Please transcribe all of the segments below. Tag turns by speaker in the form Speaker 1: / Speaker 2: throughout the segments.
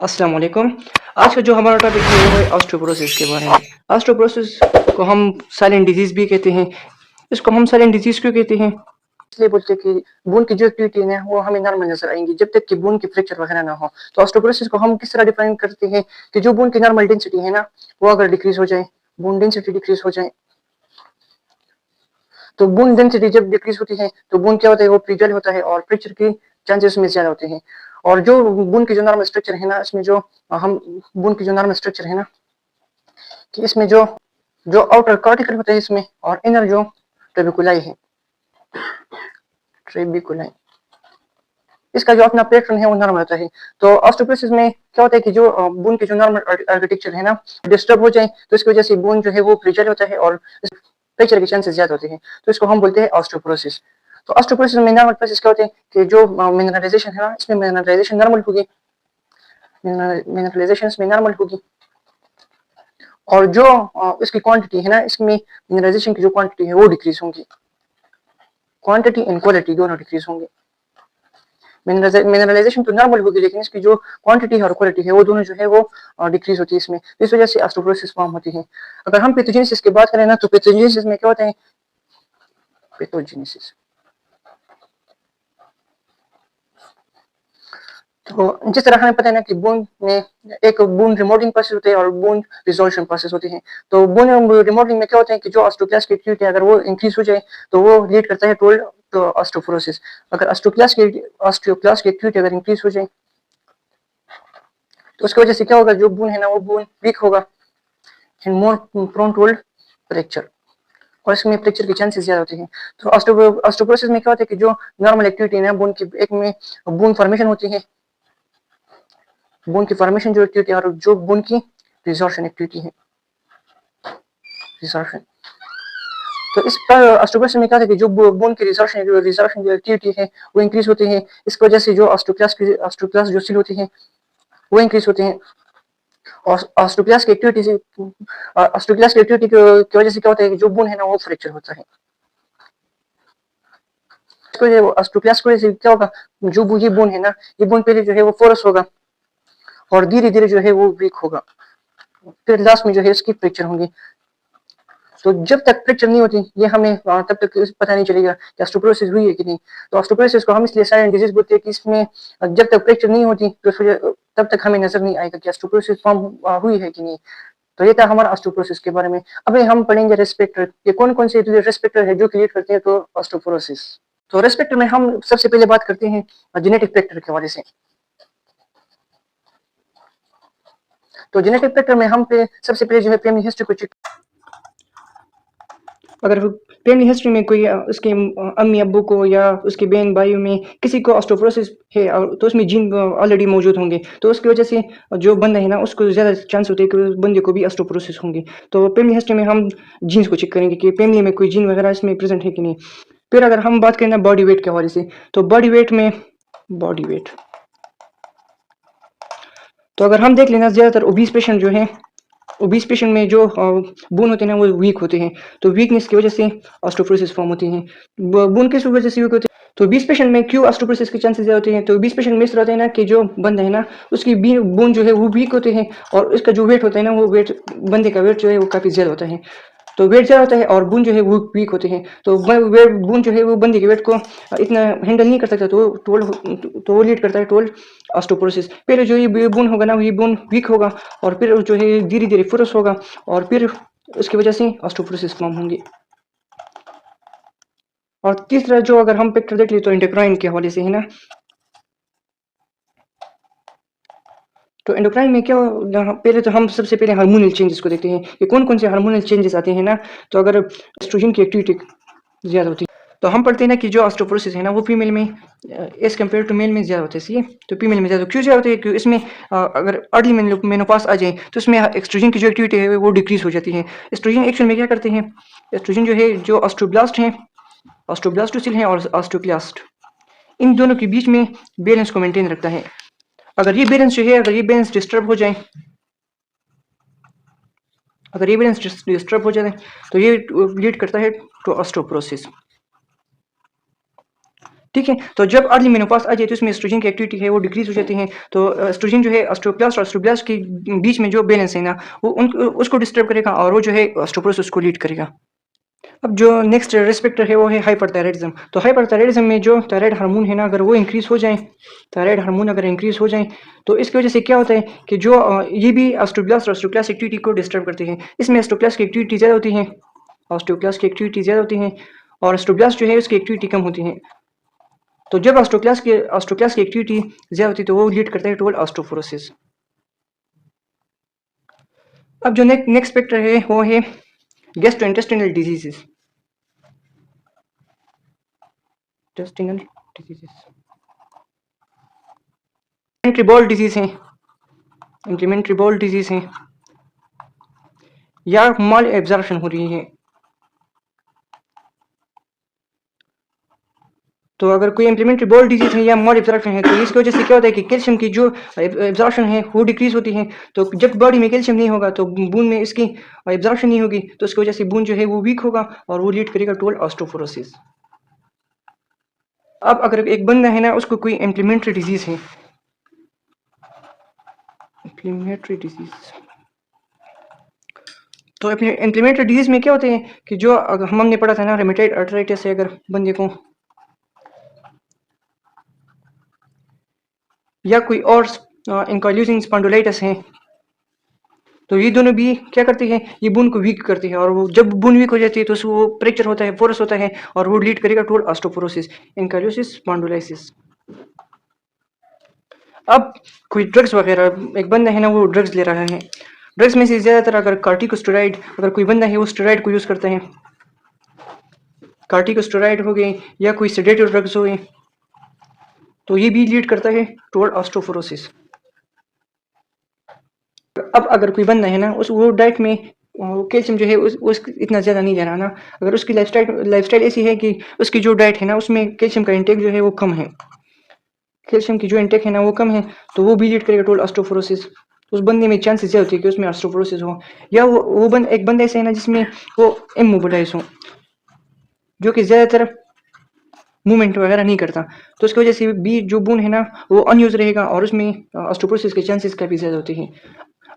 Speaker 1: अस्सलाम वालेकुम। आज का जो हमारा टॉपिक है वो है ऑस्टियोपोरोसिस के बारे में। ऑस्टियोपोरोसिस को हम साइलेंट डिजीज़ भी कहते हैं। इसको हम साइलेंट डिजीज़ क्यों कहते हैं? इसलिए बोलते हैं कि बोन की जो एक्टिविटी है वो हमें नॉर्मल नज़र आएँगी जब तक कि बोन की फ्रैक्चर वगैरह ना हो। तो ऑस्टियोपोरोसिस को हम किस तरह डिफाइन करते हैं कि जो बोन की नॉर्मल डेंसिटी है ना, वो अगर डिक्रीज़ हो जाए, बोन डेंसिटी डिक्रीज़ हो जाए, तो बोन डेंसिटी जब डिक्रीज़ होती है, तो बोन क्या होता है, वो फ्रीजाइल होता है और फ्रैक्चर के चांसेस उसमें ज़्यादा होते हैं। और जो बोन की जो नॉर्मल स्ट्रक्चर है ना, इसमें जो हम बोन की जो नॉर्मल स्ट्रक्चर है ना, कि इसमें जो जो आउटर कॉर्टिकल होता है इसमें, और इनर जो ट्रेबिकुलाई है, ट्रेबिकुलाई, इसका जो अपना पैटर्न है वो नॉर्मल होता है। तो ऑस्टियोपोरोसिस में क्या होता है कि जो बोन की जो नॉर्मल आर्किटेक्चर है ना, डिस्टर्ब हो जाए, तो इसकी वजह से बोन जो है वो फ्रेजाइल होता है और फ्रैक्चर के चांसेस ज्यादा होते हैं। तो इसको हम बोलते हैं ऑस्टियोपोरोसिस। तो ऑस्टियोपोरोसिस में नॉर्मल प्रोसेस क्या होते हैं कि जो मिनरलाइजेशन है ना, इसमें मिनरलाइजेशन नॉर्मल होगी, मिनरलाइजेशन इसमें नॉर्मल होगी, और जो इसकी क्वांटिटी है ना, इसमें मिनरलाइजेशन की जो क्वांटिटी है वो डिक्रीज होंगी, क्वांटिटी एंड क्वालिटी दोनों डिक्रीज होंगे। मिनरलाइजेशन तो नॉर्मल होगी, लेकिन इसकी जो क्वांटिटी और क्वालिटी है वो दोनों जो है वो डिक्रीज होती है इसमें। इस वजह से ऑस्टियोपोरोसिस फॉर्म होती है। अगर हम पैथोजेनेसिस की बात करें ना, तो पैथोजेनेसिस में क्या होता है, पैथोजेनेसिस, तो जिस तरह हमें पता है ना कि बोन में एक बोन रिमोडलिंग प्रोसेस होते हैं और बोन रिजोल्यूशन प्रोसेस होते हैं। तो बोन रिमोडलिंग में क्या होता है कि जो ऑस्टियोक्लास्ट की एक्टिविटी अगर वो इंक्रीज हो जाए, तो वो लीड करता है टू ऑस्टियोपोरोसिस। अगर ऑस्टियोक्लास्ट की एक्टिविटी अगर इंक्रीज हो जाए, तो उसकी वजह से क्या होगा, जो बोन है ना वो बोन वीक होगा and more prone to fracture, और इसमें फ्रैक्चर के चांसेस ज्यादा होते हैं। तो ऑस्टियोपोरोसिस में क्या होता है कि जो नॉर्मल एक्टिविटी है ना बोन की, एक में बोन फॉर्मेशन होती है, बोन की फॉर्मेशन जो एक्टिविटी है, और जो बोन की रिजॉर्शन एक्टिविटी है, रिजॉर्शन। तो इस पर ऑस्टियोपोरोसिस में क्या है कि जो बोन की रिजॉर्शन जो एक्टिविटी है वो इंक्रीज होती है। इसकी वजह से जो ऑस्टियोक्लास्ट जो सेल होती है वो इंक्रीज होते हैं। और ऑस्टियोक्लास्ट की एक्टिविटी से, ऑस्टियोक्लास्ट की एक्टिविटी की वजह से क्या होता है कि जो बोन है ना वो फ्रैक्चर होता है। इसको ऑस्टियोक्लास्ट की वजह से क्या होगा, जो ये बोन है ना, ये बोन पहले जो है वो फोरस होगा और धीरे धीरे जो है वो वीक होगा, फिर लास्ट में जो है इसकी फ्रैक्चर होंगी। तो जब तक फ्रैक्चर नहीं होती, ये हमें तब तक पता नहीं चलेगा कि ऑस्टियोपोरोसिस हुई है कि नहीं। तो ऑस्टियोपोरोसिस को हम इसलिए साइलेंट डिजीज बोलते हैं कि इसमें जब तक फ्रैक्चर नहीं होती, तो तब तक हमें नजर नहीं आएगा कि ऑस्टियोपोरोसिस फॉर्म हुई है कि नहीं। तो ये था हमारा ऑस्टियोपोरोसिस के बारे में। अभी हम पढ़ेंगे रेस्पेक्टर, ये कौन कौन से रेस्पेक्टर है जो क्रिएट करते हैं तो ऑस्टियोपोरोसिस। तो रेस्पेक्टर में हम सबसे पहले बात करते हैं जेनेटिक फैक्टर के हवाले से। तो जेनेटिक फैक्टर में हम सबसे पहले जो है फैमिली हिस्ट्री को चेक, अगर फैमिली हिस्ट्री में कोई उसके अम्मी अब्बू को या उसके बहन भाइयों में किसी को ऑस्टियोपोरोसिस है, तो उसमें जीन ऑलरेडी मौजूद होंगे, तो उसकी वजह से जो बंदा है ना उसको ज़्यादा चांस होते हैं कि उस बंदे को भी ऑस्टियोपोरोसिस होंगे। तो फैमिली हिस्ट्री में हम जीन्स को चेक करेंगे कि फैमिली में कोई जीन वगैरह इसमें प्रेजेंट है कि नहीं। फिर अगर हम बात करें ना बॉडी वेट के हवाले से, तो बॉडी वेट में, बॉडी वेट, तो अगर हम देख लेना ज़्यादातर ओबीस पेशेंट जो है, ओबीस पेशेंट में जो बोन होते हैं ना वो वीक होते हैं, तो वीकनेस की वजह से ऑस्टियोपोरोसिस फॉर्म होती है। बोन किस वजह से वीक होते हैं, तो 20 पेशेंट में क्यों ऑस्टियोपोरोसिस के चांसेस ज़्यादा होते हैं, तो 20 पेशेंट में इस तरह होते हैं ना कि जो बंदा है ना उसकी बोन जो है वो वीक होते हैं, और उसका जो वेट होता है ना वो वेट, बंदे का वेट जो है वो काफ़ी ज़्यादा होता है। तो वेट ज़्यादा होता है और बोन जो है वो वीक होते हैं, तो बोन जो है वो बंदे के वेट को इतना हैंडल नहीं कर सकता, तो वो लीड करता है टोल ऑस्टियोपोरोसिस। पहले जो ये बोन होगा ना, ये बोन वीक होगा और फिर जो है धीरे धीरे फोरस होगा, और फिर उसकी वजह से ऑस्टियोपोरोसिस फॉर्म होंगे। और तीसरा जो अगर हम पिक्चर देख ले तो एंडोक्राइन के हवाले से है ना, तो एंडोक्राइन में क्या, पहले तो हम सबसे पहले हार्मोनल चेंजेस को देखते हैं कि कौन कौन से हार्मोनल चेंजेस आते हैं ना। तो अगर एस्ट्रोजन की एक्टिविटी ज़्यादा होती है, तो हम पढ़ते हैं ना कि जो ऑस्टियोपोरोसिस है ना वो फीमेल में एज कम्पेयर टू मेल में ज़्यादा होता है। सही है, तो फीमेल में ज़्यादा क्यों ज़्यादा होती है, क्योंकि इसमें अगर अर्ली मेनोपॉज आ जाए तो इसमें एस्ट्रोजन की जो एक्टिविटी है वो डिक्रीज हो जाती है। एस्ट्रोजन एक्चुअल में क्या करते हैं, एस्ट्रोजन जो है, जो ऑस्ट्रोब्लास्ट हैं, ऑस्ट्रोब्लास्टोसिल हैं और ऑस्ट्रोक्लास्ट, इन दोनों के बीच में बैलेंस को मेंटेन रखता है। अगर ये बैलेंस जो है, अगर ये बैलेंस डिस्टर्ब हो जाए, अगर ये बैलेंस डिस्टर्ब हो जाए तो ये लीड करता है टू ऑस्टियोपोरोसिस। ठीक है। तो जब अर्ली मेनोपॉज आ जाए तो इसमें एस्ट्रोजन की एक्टिविटी है वो डिक्रीज हो जाती है। तो एस्ट्रोजन जो है ऑस्टियोब्लास्ट और ऑस्टियोब्लास्ट के बीच में जो बैलेंस है ना वो उसको डिस्टर्ब करेगा और वो जो है ऑस्टियोपोरोसिस को लीड करेगा। अब जो नेक्स्ट रिस्पेक्टर है वो है हाइपरथायराइडिज्म। तो हाइपरथायराइडिज्म में जो थायराइड हार्मोन है ना अगर वो इंक्रीज हो जाए, थायराइड हार्मोन अगर इंक्रीज हो जाए तो इसकी वजह से क्या होता है कि जो ये भी ऑस्टियोब्लास्ट और ऑस्टियोक्लास्ट एक्टिविटी को डिस्टर्ब करते हैं। इसमें ऑस्टियोक्लास्ट की एक्टिविटी ज़्यादा होती है, ऑस्टियोक्लास्ट की एक्टिविटी ज़्यादा होती है और ऑस्टियोब्लास्ट जो है उसकी एक्टिविटी कम होती है। तो जब ऑस्टियोक्लास्ट की एक्टिविटी ज़्यादा होती है तो वो लीड करता है टुवर्ड ऑस्टियोपोरोसिस। अब जो नेक्स्ट फैक्टर है वो है gastrointestinal diseases. Intestinal diseases inflammatory ball disease है, इन्फ्लेमेटरी बॉल डिजीज है या माल एब्जॉर्प्शन हो रही है। तो अगर कोई इन्फ्लेमेटरी बॉल डिजीज है या माल एब्जॉर्प्शन है तो इसकी वजह से क्या होता है कि कैल्शियम की जो एब्जॉर्प्शन है वो डिक्रीज होती है। तो जब बॉडी में कैल्शियम नहीं होगा तो बून में इसकी एब्जॉर्प्शन नहीं होगी तो उसकी वजह से बून जो है वो वीक होगा और वो लीड करेगा टुवर्ड ऑस्टियोपोरोसिस। अब अगर एक बंदा है ना उसको कोई इन्फ्लेमेटरी डिजीज है, इन्फ्लेमेटरी डिजीज, तो इन्फ्लेमेटरी डिजीज में क्या होते हैं कि जो हमने पढ़ा था ना रेमेटॉइड आर्थराइटिस है अगर बंदे को या कोई और एंकाइलोजिंग स्पॉन्डिलाइटिस है तो ये दोनों भी क्या करते हैं, ये बोन को वीक करते हैं और वो जब बोन वीक हो जाती है तो वो फ्रैक्चर होता है, पोरस होता है और वो लीड करेगा टुवर्ड ऑस्टियोपोरोसिस, एंकाइलोसिस स्पॉन्डिलाइसिस। अब कोई ड्रग्स वगैरह एक बंदा है ना वो ड्रग्स ले रहा है, ड्रग्स में से ज़्यादातर अगर कार्टिकोस्टेरॉइड अगर कोई बंदा है वो स्टेरॉइड को यूज़ करता है, कार्टिकोस्टेरॉइड हो गए या कोई सेडेटिव ड्रग्स हो गए तो ये भी लीड करता है टुवर्ड ऑस्टियोपोरोसिस। अब अगर कोई बंदा है ना उस वो डाइट में कैल्शियम जो है उस इतना ज़्यादा नहीं ले रहा ना, अगर उसकी लाइफस्टाइल ऐसी है कि उसकी जो डाइट है ना उसमें कैल्शियम का इंटेक जो है वो कम है, कैल्शियम की जो इंटेक है ना वो कम है तो वो भी लीड करेगा टुवर्ड ऑस्टियोपोरोसिस। उस बंदे में चांसेस ज़्यादा होती है कि उसमें ऑस्टियोपोरोसिस हो या एक बंदा ऐसा है ना जिसमें वो इमोबिलाइज हो जो कि ज़्यादातर मूवमेंट वगैरह नहीं करता तो उसकी वजह से भी जो बोन है ना वो अनयूज रहेगा और उसमें ऑस्टियोपोरोसिस के चांसेस काफ़ी ज़्यादा होते हैं।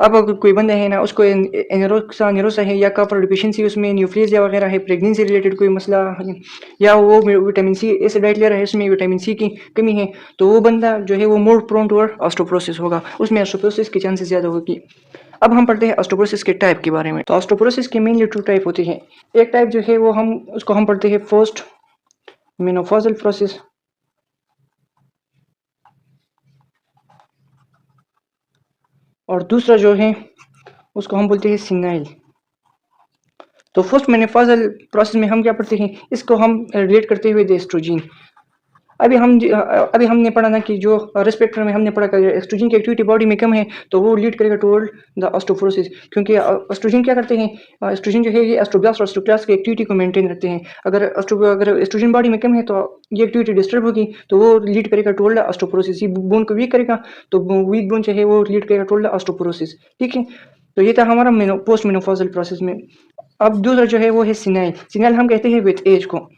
Speaker 1: अब अगर कोई बंदा है ना उसको एनेरोक्सा है या कॉपर डिफिशिएंसी उसमें न्यूक्लियस वगैरह है, प्रेगनेंसी रिलेटेड कोई मसला है या वो विटामिन सी ऐसे डाइट ले रहा है उसमें विटामिन सी की कमी है तो वो बंदा जो है वो मोर प्रोन टुवर्ड ऑस्टियोपोरोसिस होगा, उसमें ऑस्टियोपोरोसिस की चांसेस ज़्यादा होगी। अब हम पढ़ते हैं ऑस्टियोपोरोसिस के टाइप के बारे में। तो ऑस्टियोपोरोसिस के मेनली 2 टाइप होते हैं। एक टाइप जो है वो हम पढ़ते हैं पोस्ट मेनोपॉजल प्रोसेस और दूसरा जो है उसको हम बोलते हैं सिनाइल। तो फर्स्ट मेनोपॉजल प्रोसेस में हम क्या पढ़ते हैं, इसको हम रिलेट करते हुए एस्ट्रोजन। अभी हमने पढ़ा ना कि जो रिस्पेक्टर में हमने पढ़ा कि एस्ट्रोजन की एक्टिविटी बॉडी में कम है तो वो लीड करेगा टुवर्ड द ऑस्टियोपोरोसिस, क्योंकि एस्ट्रोजन क्या करते हैं, एस्ट्रोजन जो है ये एस्ट्रोब्लास्ट और ऑस्टियोक्लास्ट की एक्टिविटी को मेंटेन रखते हैं। अगर एस्ट्रोजन बॉडी में कम है तो ये एक्टिविटी डिस्टर्ब होगी तो वो लीड करेगा टुवर्ड ऑस्टियोपोरोसिस, ये बोन को वीक करेगा तो वीक बोन जो है वो लीड करेगा टुवर्ड ऑस्टियोपोरोसिस। ठीक है, तो ये था हमारा पोस्ट मेनोपॉजल प्रोसेस में। अब दूसरा जो है वो है सिनाइल। सिनाइल हम कहते हैं विथ एज को,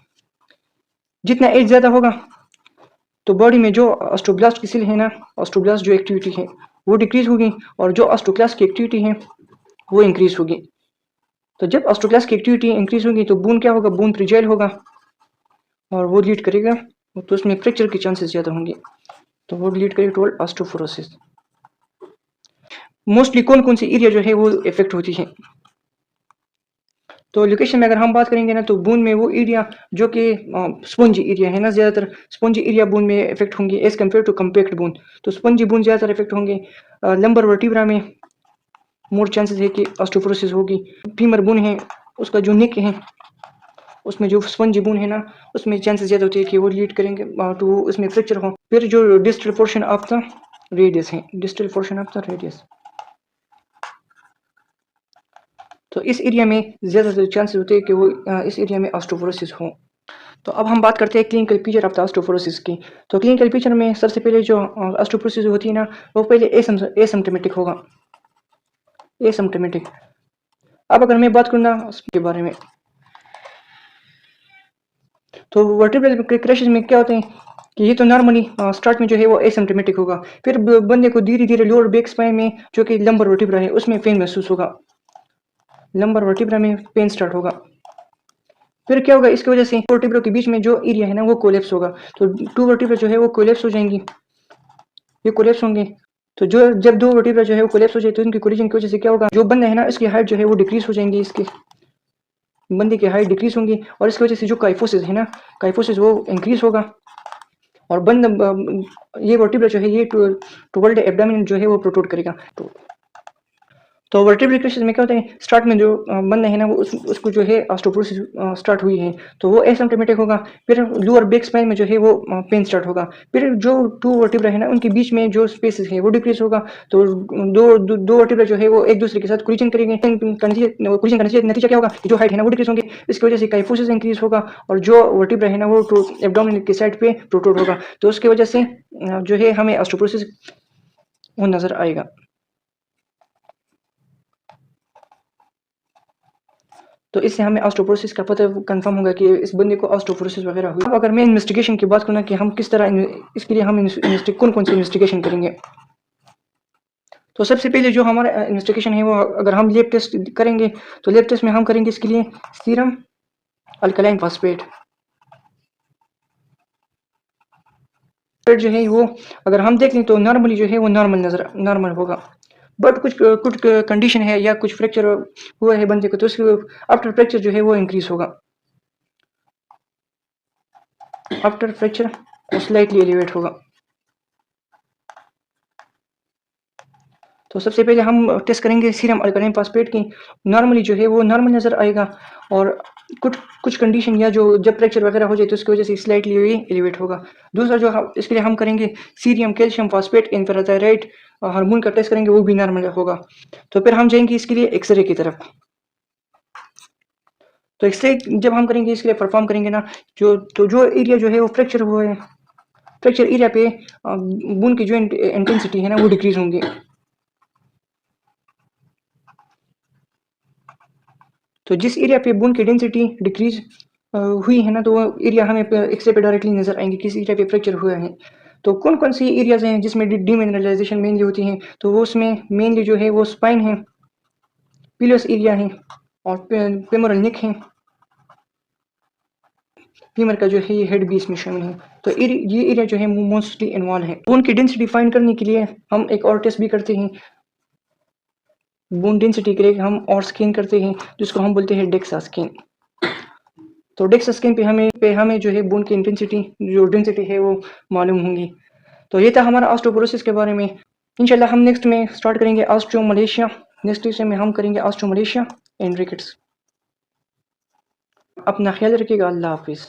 Speaker 1: जितना एज ज़्यादा होगा तो बॉडी में जो ऑस्टियोब्लास्ट की सेल है ना, ऑस्टियोब्लास्ट जो एक्टिविटी है वो डिक्रीज होगी और जो ऑस्टियोक्लास्ट की एक्टिविटी है वो इंक्रीज होगी। तो जब ऑस्टियोक्लास्ट की एक्टिविटी इंक्रीज होगी तो बोन क्या होगा, बोन फ्रिजाइल होगा और वो लीड करेगा तो उसमें फ्रैक्चर की चांसेस ज़्यादा होंगे तो वो लीड करेगा टुवर्ड ऑस्टियोपोरोसिस। मोस्टली कौन कौन सी एरिया जो है वो इफेक्ट होती है, तो लोकेशन में अगर हम बात करेंगे ना तो बोन में वो एरिया जो कि स्पंजी एरिया है ना, ज़्यादातर स्पंजी एरिया बोन में इफेक्ट होंगे as compare to compact bone. तो स्पंजी बोन ज़्यादातर इफेक्ट होंगे। लंबर वर्टिब्रा में मोर चांसेस है कि ऑस्टियोपोरोसिस होगी। फीमर बोन है उसका जो नेक है उसमें जो स्पंजी बोन है ना उसमें चांसेस ज़्यादा होती है कि वो लीड करेंगे तो उसमें फ्रैक्चर हो। फिर जो distal portion of the radius है, distal portion of the radius, तो इस एरिया में ज़्यादा चांसेस होते हैं कि वो इस एरिया में ऑस्टियोपोरोसिस हो। तो अब हम बात करते हैं clinical picture of the osteoporosis की। तो क्लिनिकल पिक्चर में सबसे पहले जो ऑस्टियोपोरोसिस होती है ना वो पहले एसिम्प्टोमेटिक होगा, एसिम्प्टोमेटिक। अब अगर मैं बात करूँ ना उसके बारे में तो वर्टिब्रल क्रैशेस में क्या होते हैं कि ये तो नॉर्मली स्टार्ट में जो है वो एसिम्प्टोमेटिक होगा, फिर बंदे को धीरे धीरे लोअर बैक स्पाइन में जो कि लंबर वर्टिब्रा है उसमें पेन महसूस होगा, लंबर वर्टिब्रा में पेन स्टार्ट होगा। फिर क्या होगा, इसकी वजह से वर्टिब्रा के बीच में जो एरिया है ना वो कोलेप्स होगा, तो 2 वर्टिब्रा जो है वो कोलेप्स हो जाएंगी, ये कोलेप्स होंगे। तो जो जब 2 वर्टिब्रा जो है वो कोलेप्स हो जाए तो इनकी कोलिजन की वजह से क्या होगा, जो बंदा है ना इसकी हाइट जो है वो डिक्रीज हो जाएंगी, इसके बंदे की हाइट डिक्रीज होंगी और इसकी वजह से जो काइफोसिस है ना, काइफोसिस वो इंक्रीज होगा और बंद ये वर्टिब्रा जो है ये टुवर्ड एब्डोमेन जो है वो प्रोट्रूड करेगा। तो वर्टिब्रल क्रैशेस में क्या होता है, स्टार्ट में जो बंदा है ना वो उसको जो है ऑस्टियोपोरोसिस स्टार्ट हुई है तो वो एसिम्प्टोमेटिक होगा, फिर लोअर बैक स्पाइन में जो है वो पेन स्टार्ट होगा, फिर जो 2 वर्टिब्रा है ना उनके बीच में जो स्पेस है वो डिक्रीज होगा, तो दो वर्टिब्रा जो है वो एक दूसरे के साथ कोलिजन करेंगे, कोलिजन का नतीजा क्या होगा, जो हाइट है ना वो डिक्रीज होंगे, इसकी वजह से काइफोसिस इंक्रीज होगा और जो वर्टिब्रा है ना वो एब्डोमेन की साइड पे प्रोट्रूड होगा, तो उसकी वजह से जो है हमें ऑस्टियोपोरोसिस वो नजर आएगा। तो इससे हमें ऑस्टियोपोरोसिस का पता कंफर्म होगा कि इस बंदे को ऑस्टियोपोरोसिस वगैरह हुई। अब अगर मैं इन्वेस्टिगेशन की बात करूँ कि हम किस तरह इसके लिए हम कौन कौन सी इन्वेस्टिगेशन करेंगे, तो सबसे पहले जो हमारा इन्वेस्टिगेशन है वो अगर हम लैब टेस्ट करेंगे तो लैब टेस्ट में हम करेंगे इसके लिए सीरम अल्कलाइन फास्फेट जो है वो अगर हम देख लें तो नॉर्मली जो है वो नॉर्मल होगा, बट कुछ कंडीशन है या कुछ फ्रैक्चर हुआ है बंदे को तो उसके आफ्टर फ्रैक्चर जो है वो इंक्रीज होगा, आफ्टर फ्रैक्चर स्लाइटली एलिवेट होगा। तो सबसे पहले हम टेस्ट करेंगे सीरम अल्कलाइन फास्फेट की, नॉर्मली जो है वो नॉर्मल नज़र आएगा और कुछ कंडीशन या जो जब फ्रैक्चर वगैरह हो जाए तो उसकी वजह से स्लाइटली एलिवेट होगा। दूसरा जो इसके लिए हम करेंगे सीरियम कैल्शियम फास्फेट इंफ्राथायराइड हार्मोन का टेस्ट करेंगे, वो भी नॉर्मल होगा। तो फिर हम जाएंगे इसके लिए एक्सरे की तरफ। तो एक्सरे जब हम करेंगे इसके लिए परफॉर्म करेंगे ना, जो एरिया जो है वो फ्रैक्चर हुआ है, फ्रैक्चर एरिया पे बून की जो इंटेंसिटी है ना वो डिक्रीज होंगे। तो जिस एरिया पे बोन की डेंसिटी डिक्रीज हुई है ना तो वो एरिया हमें एक्सरे पे डायरेक्टली नजर आएंगे किस एरिया पे फ्रैक्चर हुआ है। तो कौन कौन सी एरियाज हैं जिसमें डीमिनरलाइजेशन मेनली होती है, तो वो उसमें मेनली जो है वो स्पाइन है, पिलस एरिया है और पेमोरल नेक है, फीमर का जो है ये हेड भी इसमें शामिल है। तो ये एरिया जो है मोस्टली इन्वॉल्व है। बोन की डेंसिटी फाइंड करने के लिए हम एक और टेस्ट भी करते हैं, बोन डेंसिटी के लिए हम और स्कैन करते हैं जिसको हम बोलते हैं डेक्सा स्कैन। तो डेक्सा स्कैन पे हमें जो है बोन की इंटेंसिटी जो डेंसिटी है वो मालूम होंगी। तो ये था हमारा ऑस्टियोपोरोसिस के बारे में। इंशाल्लाह हम नेक्स्ट में स्टार्ट करेंगे ऑस्टियोमलेशिया, नेक्स्ट विषय में हम करेंगे ऑस्टियोमलेशिया एंड रिकेट्स। अपना ख्याल रखिएगा, अल्लाह हाफिज़।